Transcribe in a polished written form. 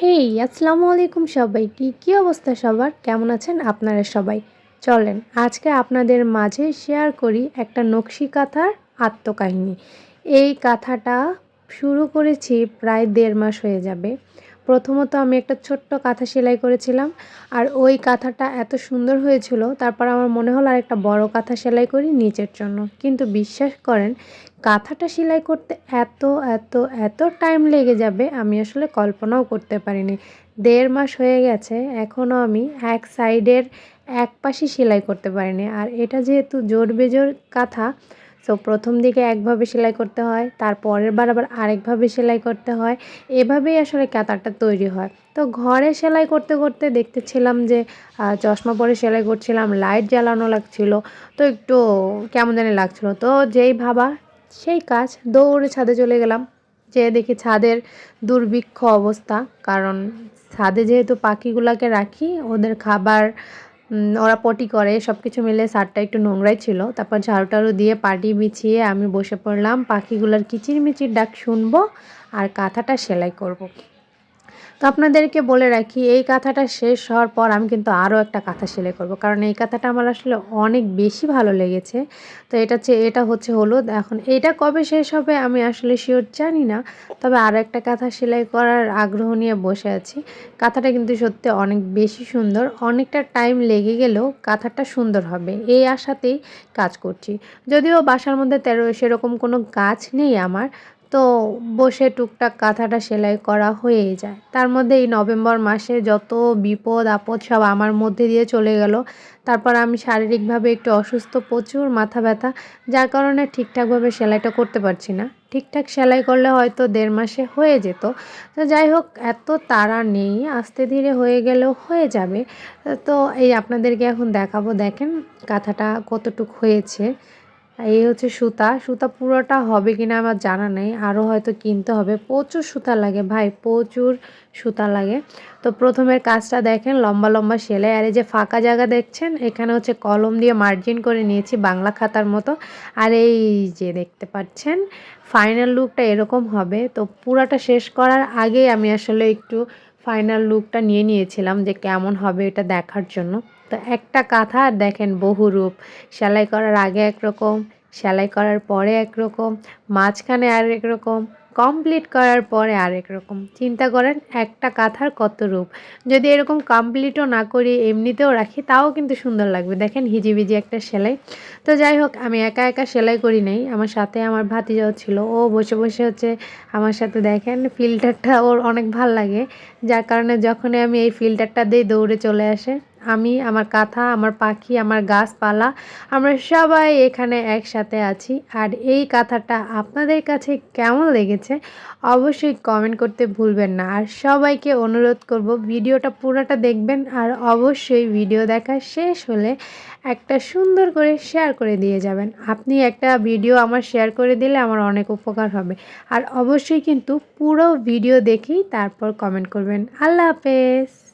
হেই আসসালামু আলাইকুম সবাইকে, কী অবস্থা সবার? কেমন আছেন আপনারা সবাই? চলেন আজকে আপনাদের মাঝে শেয়ার করি একটা নকশি কাঁথার আত্মকাহিনী। এই কাঁথাটা শুরু করেছি প্রায় ১.৫ মাস হয়ে যাবে। প্রথমত আমি একটা ছোট্ট কাঁথা সেলাই করেছিলাম, আর ওই কাঁথাটা এত সুন্দর হয়েছিল, তারপর আমার মনে হলো আরেকটা বড় কাঁথা সেলাই করি নিচের জন্য। কিন্তু বিশ্বাস করেন, কাঁথাটা সেলাই করতে এত এত এত টাইম লেগে যাবে আমি আসলে কল্পনাও করতে পারিনি। ১.৫ মাস হয়ে গেছে, এখনও আমি এক সাইডের এক পাশই সেলাই করতে পারিনি। আর এটা যেহেতু জোড় বেজোড় কাঁথা, সো প্রথম দিকে একভাবে সেলাই করতে হয়, তার পরের বার আবার আরেকভাবে সেলাই করতে হয়। এভাবেই আসলে কাঁথাটা তৈরি হয়। তো ঘরে সেলাই করতে করতে দেখতেছিলাম যে চশমা পরে সেলাই করছিলাম, লাইট জ্বালানো লাগছিল, তো একটু কেমন জানি লাগছিল। তো যেই ভাবা সেই কাজ, দৌড়ে ছাদে চলে গেলাম। যেয়ে দেখি ছাদের দুর্ভিক্ষ অবস্থা, কারণ ছাদে যেহেতু পাখিগুলোকে রাখি, ওদের খাবার ওরা পটি করে, সব কিছু মিলে ছাদটা একটু নোংরাই ছিল। তারপর ঝাড়ু টাড়ু দিয়ে পাটি বিছিয়ে আমি বসে পড়লাম, পাখিগুলোর কিচিরমিচির ডাক শুনবো আর কাঁথাটা সেলাই করব। তো আপনাদেরকে বলে রাখি, এই কাঁথাটা শেষ হওয়ার পর আমি কিন্তু আরও একটা কাঁথা সেলাই করব, কারণ এই কাঁথাটা আমার আসলে অনেক বেশি ভালো লেগেছে। তো এটা হচ্ছে হলুদ। এখন এইটা কবে শেষ হবে আমি আসলে শিওর জানি না, তবে আরও একটা কাঁথা সেলাই করার আগ্রহ নিয়ে বসে আছি। কাঁথাটা কিন্তু সত্যি অনেক বেশি সুন্দর, অনেকটা টাইম লেগে গেলেও কাঁথাটা সুন্দর হবে এই আশাতেই কাজ করছি। যদিও বাসার মধ্যে সেরকম কোনো কাজ নেই আমার, তো বসে টুকটাক কাঁথাটা সেলাই করা হয়েই যায়। তার মধ্যে এই নভেম্বর মাসে যত বিপদ আপদ সব আমার মধ্যে দিয়ে চলে গেল। তারপর আমি শারীরিকভাবে একটু অসুস্থ, প্রচুর মাথা ব্যথা, যার কারণে ঠিকঠাকভাবে সেলাইটা করতে পারছি না। ঠিকঠাক সেলাই করলে হয়তো ১.৫ মাসে হয়ে যেত। তো যাই হোক, এত তাড়া নেই, আস্তে ধীরে হয়ে গেলেও হয়ে যাবে। তো এই আপনাদেরকে এখন দেখাবো, দেখেন কাঁথাটা কতটুক হয়েছে। এই হচ্ছে সুতা। সুতা পুরোটা হবে কিনা আমার জানা নেই, আরও হয়তো কিনতে হবে। প্রচুর সুতা লাগে ভাই, প্রচুর সুতা লাগে। তো প্রথমের কাজটা দেখেন, লম্বা লম্বা সেলাই। আর এই যে ফাঁকা জায়গা দেখছেন, এখানে হচ্ছে কলম দিয়ে মার্জিন করে নিয়েছি বাংলা খাতার মতো। আর এই যে দেখতে পাচ্ছেন, ফাইনাল লুকটা এরকম হবে। তো পুরাটা শেষ করার আগেই আমি আসলে একটু ফাইনাল লুকটা নিয়ে নিয়েছিলাম যে কেমন হবে এটা দেখার জন্য। তো একটা কাঁথা দেখেন বহু রূপ, সেলাই করার আগে একরকম, সেলাই করার পরে একরকম, মাঝখানে আরেক রকম, কমপ্লিট করার পরে আরেক রকম। চিন্তা করেন একটা কাঁথার কত রূপ। যদি এরকম কমপ্লিটও না করি, এমনিতেও রাখি, তাও কিন্তু সুন্দর লাগবে। দেখেন হিজিবিজি একটা সেলাই। তো যাই হোক, আমি একা একা সেলাই করি নাই, আমার সাথে আমার ভাতিজাও ছিল। ও বসে বসে হচ্ছে আমার সাথে, দেখেন ফিল্টারটা ওর অনেক ভাল লাগে, যার কারণে যখনই আমি এই ফিল্টারটা দিই দৌড়ে চলে আসে। আমি, আমার কাঁথা, আমার পাখি, আমার গাছপালা, আমরা সবাই এখানে একসাথে আছি। আর এই কাঁথাটা আপনাদের কাছে কেমন লেগেছে অবশ্যই কমেন্ট করতে ভুলবেন না। আর সবাইকে অনুরোধ করব ভিডিওটা পুরোটা দেখবেন, আর অবশ্যই ভিডিও দেখা শেষ হলে একটা সুন্দর করে শেয়ার করে দিয়ে যাবেন। আপনি একটা ভিডিও আমার শেয়ার করে দিলে আমার অনেক উপকার হবে। আর অবশ্যই কিন্তু পুরো ভিডিও দেখেই তারপর কমেন্ট করবেন। আল্লাহ হাফেজ।